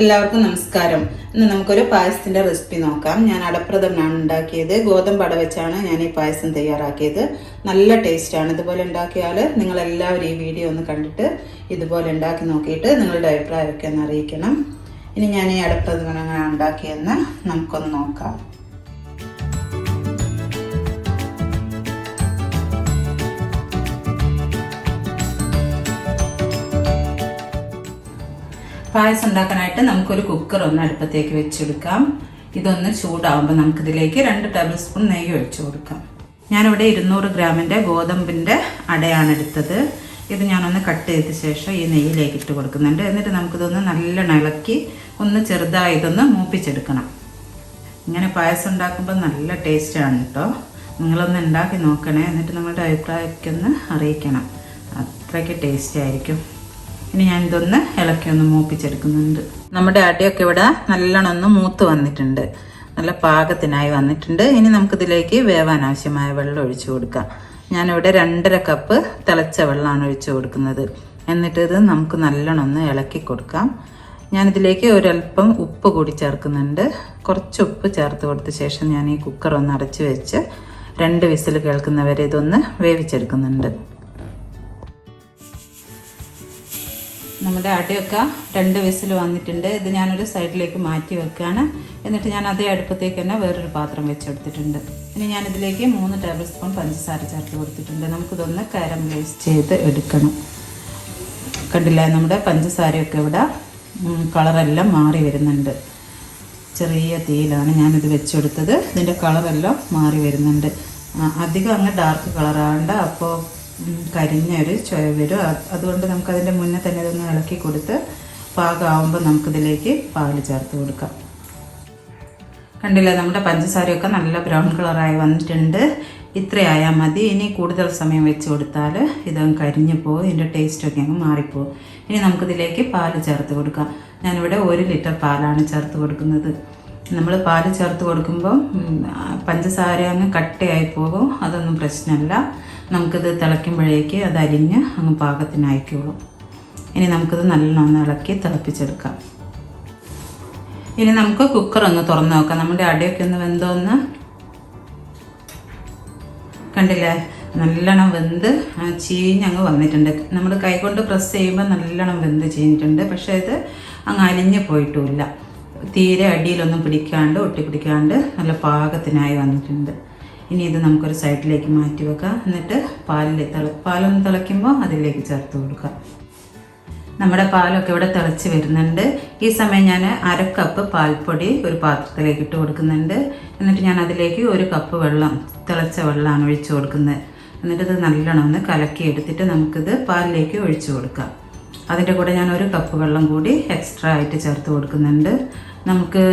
എല്ലാവർക്കും നമസ്കാരം. ഇന്ന് നമുക്കൊരു പായസത്തിന്റെ റെസിപ്പി നോക്കാം. ഞാൻ അടപ്രഥമനാണ് ഉണ്ടാക്കിയത്. ഗോതമ്പ് അട വെച്ചാണ് ഞാൻ ഈ പായസം തയ്യാറാക്കിയത്. നല്ല ടേസ്റ്റാണ്. ഇതുപോലെ ഉണ്ടാക്കിയാൽ നിങ്ങൾ എല്ലാവരും ഈ വീഡിയോ ഒന്ന് കണ്ടിട്ട് ഇതുപോലെ ഉണ്ടാക്കി നോക്കിയിട്ട് നിങ്ങളുടെ അഭിപ്രായമൊക്കെ ഒന്ന് അറിയിക്കണം. ഇനി ഞാൻ ഈ അടപ്രഥമൻ എങ്ങനെ ഉണ്ടാക്കിയെന്ന് നമുക്കൊന്ന് നോക്കാം. പായസം ഉണ്ടാക്കാനായിട്ട് നമുക്കൊരു കുക്കർ ഒന്ന് അടുപ്പത്തേക്ക് വെച്ചെടുക്കാം. ഇതൊന്ന് ചൂടാവുമ്പോൾ നമുക്കിതിലേക്ക് 2 ടേബിൾ സ്പൂൺ നെയ്യ് ഒഴിച്ചു കൊടുക്കാം. ഞാനിവിടെ 200 ഗ്രാമിൻ്റെ ഗോതമ്പിൻ്റെ അടയാണ് എടുത്തത്. ഇത് ഞാനൊന്ന് കട്ട് ചെയ്ത ശേഷം ഈ നെയ്യിലേക്ക് ഇട്ട് കൊടുക്കുന്നുണ്ട്. എന്നിട്ട് നമുക്കിതൊന്ന് നല്ലോണം ഇളക്കി ഒന്ന് ചെറുതായി ഇതൊന്ന് മൂപ്പിച്ചെടുക്കണം. ഇങ്ങനെ പായസം ഉണ്ടാക്കുമ്പോൾ നല്ല ടേസ്റ്റാണ് കേട്ടോ. നിങ്ങളൊന്ന് ഉണ്ടാക്കി നോക്കണേ. എന്നിട്ട് നിങ്ങളുടെ അഭിപ്രായമൊക്കെ ഒന്ന് അറിയിക്കണം. അത്രയ്ക്ക് ടേസ്റ്റി ആയിരിക്കും. ഇനി ഞാൻ ഇതൊന്ന് ഇളക്കി ഒന്ന് മൂപ്പിച്ചെടുക്കുന്നുണ്ട്. നമ്മുടെ അടയൊക്കെ ഇവിടെ നല്ലോണം ഒന്ന് മൂത്ത് വന്നിട്ടുണ്ട്. നല്ല പാകത്തിനായി വന്നിട്ടുണ്ട്. ഇനി നമുക്കിതിലേക്ക് വേവാൻ ആവശ്യമായ വെള്ളം ഒഴിച്ചു കൊടുക്കാം. ഞാനിവിടെ 2.5 കപ്പ് തിളച്ച വെള്ളമാണ് ഒഴിച്ചു കൊടുക്കുന്നത്. എന്നിട്ട് ഇത് നമുക്ക് നല്ലോണം ഒന്ന് ഇളക്കി കൊടുക്കാം. ഞാനിതിലേക്ക് ഒരല്പം ഉപ്പ് കൂടി ചേർക്കുന്നുണ്ട്. കുറച്ച് ഉപ്പ് ചേർത്ത് കൊടുത്ത ശേഷം ഞാൻ ഈ കുക്കർ ഒന്ന് അടച്ചു വെച്ച് 2 വിസിൽ കേൾക്കുന്നവരെ ഇതൊന്ന് വേവിച്ചെടുക്കുന്നുണ്ട്. നമ്മുടെ അടയൊക്കെ 2 വിസിൽ വന്നിട്ടുണ്ട്. ഇത് ഞാനൊരു സൈഡിലേക്ക് മാറ്റി വെക്കുകയാണ്. എന്നിട്ട് ഞാൻ അതേ അടുപ്പത്തേക്ക് തന്നെ വേറൊരു പാത്രം വെച്ചെടുത്തിട്ടുണ്ട്. ഇനി ഞാനിതിലേക്ക് 3 ടേബിൾ സ്പൂൺ പഞ്ചസാര ചേർത്ത് കൊടുത്തിട്ടുണ്ട്. നമുക്കിതൊന്ന് കാരമലൈസ് ചെയ്ത് എടുക്കണം. കണ്ടില്ലേ, നമ്മുടെ പഞ്ചസാരയൊക്കെ ഇവിടെ കളറെല്ലാം മാറി വരുന്നുണ്ട്. ചെറിയ തീയിലാണ് ഞാനിത് വെച്ചെടുത്തത്. ഇതിൻ്റെ കളറെല്ലാം മാറി വരുന്നുണ്ട്. അധികം അങ്ങ് ഡാർക്ക് കളറാകണ്ട, അപ്പോൾ കരിഞ്ഞൊരു ചുവ വരും. അതുകൊണ്ട് നമുക്കതിൻ്റെ മുന്നേ തന്നെ ഇതൊന്ന് ഇളക്കി കൊടുത്ത് പാകമാകുമ്പോൾ നമുക്കിതിലേക്ക് പാല് ചേർത്ത് കൊടുക്കാം. കണ്ടില്ലേ, നമ്മുടെ പഞ്ചസാരയൊക്കെ നല്ല ബ്രൗൺ കളറായി വന്നിട്ടുണ്ട്. ഇത്രയായാൽ മതി. ഇനി കൂടുതൽ സമയം വെച്ച് കൊടുത്താൽ ഇതങ്ങ് കരിഞ്ഞു പോകും. ഇതിൻ്റെ ടേസ്റ്റൊക്കെ അങ്ങ് മാറിപ്പോകും. ഇനി നമുക്കിതിലേക്ക് പാല് ചേർത്ത് കൊടുക്കാം. ഞാനിവിടെ 1 ലിറ്റർ പാലാണ് ചേർത്ത് കൊടുക്കുന്നത്. നമ്മൾ പാല് ചേർത്ത് കൊടുക്കുമ്പോൾ പഞ്ചസാര അങ്ങ് കട്ടയായി പോകും. അതൊന്നും പ്രശ്നമല്ല. നമുക്കിത് തിളയ്ക്കുമ്പോഴേക്ക് അത് അരിഞ്ഞ് അങ്ങ് പാകത്തിനായിക്കോളും. ഇനി നമുക്കിത് നല്ലോണം ഇളക്കി തിളപ്പിച്ചെടുക്കാം. ഇനി നമുക്ക് കുക്കർ ഒന്ന് തുറന്ന് നോക്കാം. നമ്മുടെ അടയൊക്കെ ഒന്ന് വെന്തോന്ന് കണ്ടില്ലേ, നല്ലോണം വെന്ത് ചീഞ്ഞങ്ങ് വന്നിട്ടുണ്ട്. നമ്മൾ കൈകൊണ്ട് പ്രസ് ചെയ്യുമ്പോൾ നല്ലോണം വെന്ത് ചീഞ്ഞിട്ടുണ്ട്. പക്ഷേ ഇത് അങ്ങ് അലിഞ്ഞ് പോയിട്ടുമില്ല. തീരെ അടിയിലൊന്നും പിടിക്കാണ്ട് ഒട്ടിപ്പിടിക്കാണ്ട് നല്ല പാകത്തിനായി വന്നിട്ടുണ്ട്. ഇനി ഇത് നമുക്കൊരു സൈഡിലേക്ക് മാറ്റി വെക്കാം. എന്നിട്ട് പാലൊന്ന് തിളയ്ക്കുമ്പോൾ അതിലേക്ക് ചേർത്ത് കൊടുക്കാം. നമ്മുടെ പാലൊക്കെ ഇവിടെ തിളച്ച് വരുന്നുണ്ട്. ഈ സമയം ഞാൻ 1/2 കപ്പ് പാൽപ്പൊടി ഒരു പാത്രത്തിലേക്ക് ഇട്ട് കൊടുക്കുന്നുണ്ട്. എന്നിട്ട് ഞാൻ അതിലേക്ക് 1 കപ്പ് വെള്ളം, തിളച്ച വെള്ളമാണ് ഒഴിച്ചു കൊടുക്കുന്നത്. എന്നിട്ട് ഇത് നല്ലോണം ഒന്ന് കലക്കി എടുത്തിട്ട് നമുക്കിത് പാലിലേക്ക് ഒഴിച്ചു കൊടുക്കാം. അതിൻ്റെ കൂടെ ഞാൻ 1 കപ്പ് വെള്ളം കൂടി എക്സ്ട്രാ ആയിട്ട് ചേർത്ത് കൊടുക്കുന്നുണ്ട്. നമുക്ക്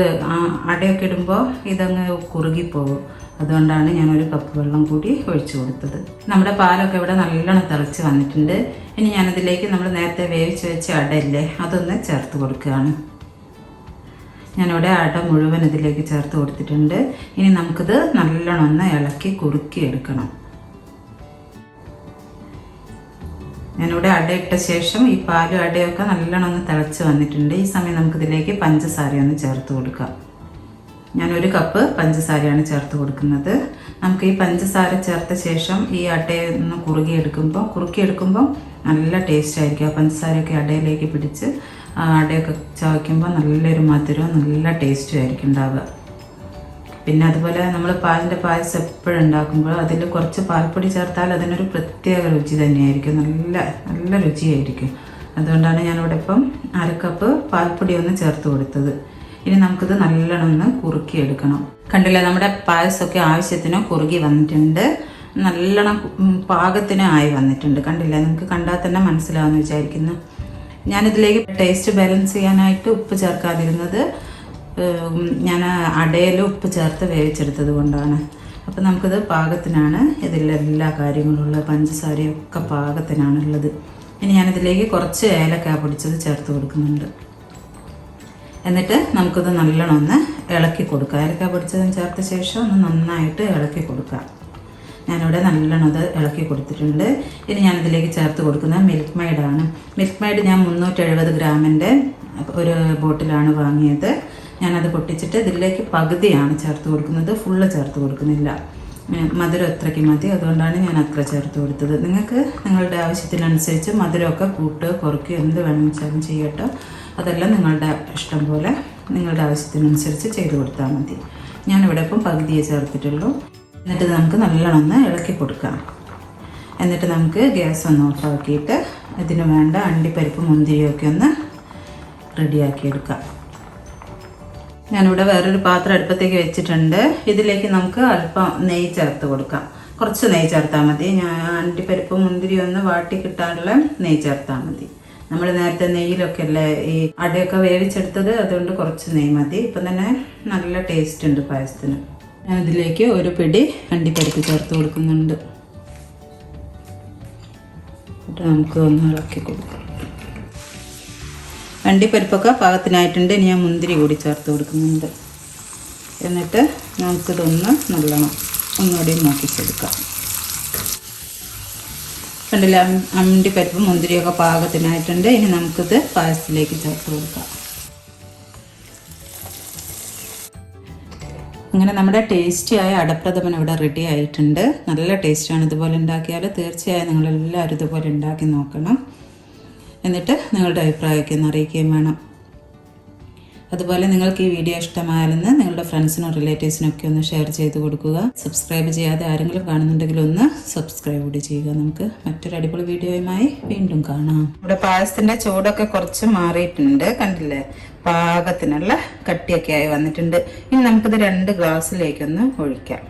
അടയൊക്കെ ഇടുമ്പോൾ ഇതങ്ങ് കുറുകിപ്പോകും. അതുകൊണ്ടാണ് ഞാൻ 1 കപ്പ് വെള്ളം കൂടി ഒഴിച്ചു കൊടുത്തത്. നമ്മുടെ പാലൊക്കെ ഇവിടെ നല്ലോണം തിളച്ച് വന്നിട്ടുണ്ട്. ഇനി ഞാനതിലേക്ക് നമ്മൾ നേരത്തെ വേവിച്ച് വെച്ച അടയില്ലേ, അതൊന്ന് ചേർത്ത് കൊടുക്കുകയാണ്. ഞാനിവിടെ അട മുഴുവൻ ഇതിലേക്ക് ചേർത്ത് കൊടുത്തിട്ടുണ്ട്. ഇനി നമുക്കിത് നല്ലോണം ഒന്ന് ഇളക്കി കുറുക്കി എടുക്കണം. ഞാനിവിടെ അടയിട്ട ശേഷം ഈ പാലും അടയൊക്കെ നല്ലോണം ഒന്ന് തിളച്ച് വന്നിട്ടുണ്ട്. ഈ സമയം നമുക്കിതിലേക്ക് പഞ്ചസാര ഒന്ന് ചേർത്ത് കൊടുക്കാം. ഞാൻ 1 കപ്പ് പഞ്ചസാരയാണ് ചേർത്ത് കൊടുക്കുന്നത്. നമുക്ക് ഈ പഞ്ചസാര ചേർത്ത ശേഷം ഈ അടയെ ഒന്ന് കുറുക്കിയെടുക്കുമ്പോൾ നല്ല ടേസ്റ്റ് ആയിരിക്കും. ആ പഞ്ചസാരയൊക്കെ അടയിലേക്ക് പിടിച്ച് അടയൊക്കെ ചവയ്ക്കുമ്പോൾ നല്ലൊരു മധുരവും നല്ല ടേസ്റ്റും ആയിരിക്കും ഉണ്ടാവുക. പിന്നെ അതുപോലെ നമ്മൾ പാലിൻ്റെ പായസം എപ്പോഴും ഉണ്ടാക്കുമ്പോൾ അതിൽ കുറച്ച് പാൽപ്പൊടി ചേർത്താൽ അതിനൊരു പ്രത്യേക രുചി തന്നെയായിരിക്കും. നല്ല രുചിയായിരിക്കും. അതുകൊണ്ടാണ് ഞാനിവിടെ ഇപ്പം 1/2 കപ്പ് പാൽപ്പൊടി ഒന്ന് ചേർത്ത് കൊടുത്തത്. ഇനി നമുക്കിത് നല്ലോണം ഒന്ന് കുറുക്കിയെടുക്കണം. കണ്ടില്ലേ, നമ്മുടെ പായസമൊക്കെ ആവശ്യത്തിന് കുറുകി വന്നിട്ടുണ്ട്. നല്ലോണം പാകത്തിന് ആയി വന്നിട്ടുണ്ട്. കണ്ടില്ലേ, നമുക്ക് കണ്ടാൽ തന്നെ മനസ്സിലാവുമെന്ന് വിചാരിക്കുന്നു. ഞാനിതിലേക്ക് ടേസ്റ്റ് ബാലൻസ് ചെയ്യാനായിട്ട് ഉപ്പ് ചേർക്കാതിരുന്നത് ഞാൻ അടയിൽ ഉപ്പ് ചേർത്ത് വേവിച്ചെടുത്തത് കൊണ്ടാണ്. അപ്പോൾ നമുക്കിത് പാകത്തിനാണ്. ഇതിലെല്ലാ കാര്യങ്ങളുള്ള പഞ്ചസാരയൊക്കെ പാകത്തിനാണുള്ളത്. ഇനി ഞാനിതിലേക്ക് കുറച്ച് ഏലക്കായ പൊടിച്ചത് ചേർത്ത് കൊടുക്കുന്നുണ്ട്. എന്നിട്ട് നമുക്കിത് നല്ലോണം ഒന്ന് ഇളക്കി കൊടുക്കാം. ഏലക്കായ പൊടിച്ചതും ചേർത്ത ശേഷം ഒന്ന് നന്നായിട്ട് ഇളക്കി കൊടുക്കാം. ഞാനിവിടെ നല്ലോണം അത് ഇളക്കി കൊടുത്തിട്ടുണ്ട്. ഇനി ഞാനിതിലേക്ക് ചേർത്ത് കൊടുക്കുന്നത് മിൽക്ക് മെയ്ഡാണ്. മിൽക്ക് മെയ്ഡ് ഞാൻ 370 ഗ്രാമിൻ്റെ ഒരു ബോട്ടിലാണ് വാങ്ങിയത്. ഞാനത് പൊട്ടിച്ചിട്ട് ഇതിലേക്ക് പകുതിയാണ് ചേർത്ത് കൊടുക്കുന്നത്, ഫുള്ള് ചേർത്ത് കൊടുക്കുന്നില്ല. മധുരം അത്രയ്ക്ക് മതി, അതുകൊണ്ടാണ് ഞാൻ അത്ര ചേർത്ത് കൊടുത്തത്. നിങ്ങൾക്ക് നിങ്ങളുടെ ആവശ്യത്തിനനുസരിച്ച് മധുരമൊക്കെ കൂട്ടുകയോ കുറയ്ക്കുകയോ എന്ത് വേണമെന്ന് ചെയ്യട്ടോ. അതെല്ലാം നിങ്ങളുടെ ഇഷ്ടം പോലെ നിങ്ങളുടെ ആവശ്യത്തിനനുസരിച്ച് ചെയ്ത് കൊടുത്താൽ മതി. ഞാനിവിടെ ഇപ്പം പകുതിയെ ചേർത്തിട്ടുള്ളൂ. എന്നിട്ട് നമുക്ക് നല്ലോണം ഒന്ന് ഇളക്കി കൊടുക്കാം. എന്നിട്ട് നമുക്ക് ഗ്യാസ് ഒന്ന് ഓഫാക്കിയിട്ട് ഇതിന് വേണ്ട അണ്ടിപ്പരിപ്പ് മുന്തിരിയൊക്കെ ഒന്ന് റെഡിയാക്കി എടുക്കാം. ഞാനിവിടെ വേറൊരു പാത്രം അടുപ്പത്തേക്ക് വെച്ചിട്ടുണ്ട്. ഇതിലേക്ക് നമുക്ക് അല്പം നെയ്യ് ചേർത്ത് കൊടുക്കാം. കുറച്ച് നെയ്യ് ചേർത്താൽ മതി. ഞാൻ അണ്ടിപ്പരിപ്പ് മുന്തിരി ഒന്ന് വാട്ടി കിട്ടാനുള്ള നെയ്യ് ചേർത്താൽ മതി. നമ്മൾ നേരത്തെ നെയ്യിലൊക്കെ അല്ലേ ഈ അടയൊക്കെ വേവിച്ചെടുത്തത്, അതുകൊണ്ട് കുറച്ച് നെയ്യ് മതി. ഇപ്പം തന്നെ നല്ല ടേസ്റ്റ് ഉണ്ട് പായസത്തിന്. ഞാൻ ഇതിലേക്ക് ഒരു പിടി അണ്ടിപ്പരിപ്പ് ചേർത്ത് കൊടുക്കുന്നുണ്ട്. എന്നിട്ട് നമുക്ക് ഒന്ന് ഇളക്കി കൊടുക്കാം. അണ്ടിപ്പരിപ്പൊക്കെ പാകത്തിനായിട്ടുണ്ട്. ഇനി ഞാൻ മുന്തിരി കൂടി ചേർത്ത് കൊടുക്കുന്നുണ്ട്. എന്നിട്ട് നമുക്കിതൊന്ന് നല്ലോണം ഒന്നുകൂടി നോക്കിച്ചെടുക്കാം. കണ്ടില്ല, അണ്ടിപ്പരിപ്പ് മുന്തിരിയൊക്കെ പാകത്തിനായിട്ടുണ്ട്. ഇനി നമുക്കിത് പായസത്തിലേക്ക് ചേർത്ത് കൊടുക്കാം. അങ്ങനെ നമ്മുടെ ടേസ്റ്റിയായ അടപ്രഥമൻ ഇവിടെ റെഡി ആയിട്ടുണ്ട്. നല്ല ടേസ്റ്റാണ്. ഇതുപോലെ ഉണ്ടാക്കിയാൽ തീർച്ചയായും നിങ്ങളെല്ലാവരും ഇതുപോലെ ഉണ്ടാക്കി നോക്കണം. എന്നിട്ട് നിങ്ങളുടെ അഭിപ്രായമൊക്കെ ഒന്ന് അറിയിക്കുകയും വേണം. അതുപോലെ നിങ്ങൾക്ക് ഈ വീഡിയോ ഇഷ്ടമായാലെന്ന് നിങ്ങളുടെ ഫ്രണ്ട്സിനും റിലേറ്റീവ്സിനൊക്കെ ഒന്ന് ഷെയർ ചെയ്ത് കൊടുക്കുക. സബ്സ്ക്രൈബ് ചെയ്യാതെ ആരെങ്കിലും കാണുന്നുണ്ടെങ്കിൽ ഒന്ന് സബ്സ്ക്രൈബ് കൂടി ചെയ്യുക. നമുക്ക് മറ്റൊരു അടിപൊളി വീഡിയോയുമായി വീണ്ടും കാണാം. ഇവിടെ പായസത്തിൻ്റെ ചൂടൊക്കെ കുറച്ച് മാറിയിട്ടുണ്ട്. കണ്ടില്ലേ, പാകത്തിനുള്ള കട്ടിയൊക്കെ ആയി വന്നിട്ടുണ്ട്. ഇനി നമുക്കിത് 2 ഗ്ലാസ്സിലേക്കൊന്ന് ഒഴിക്കാം.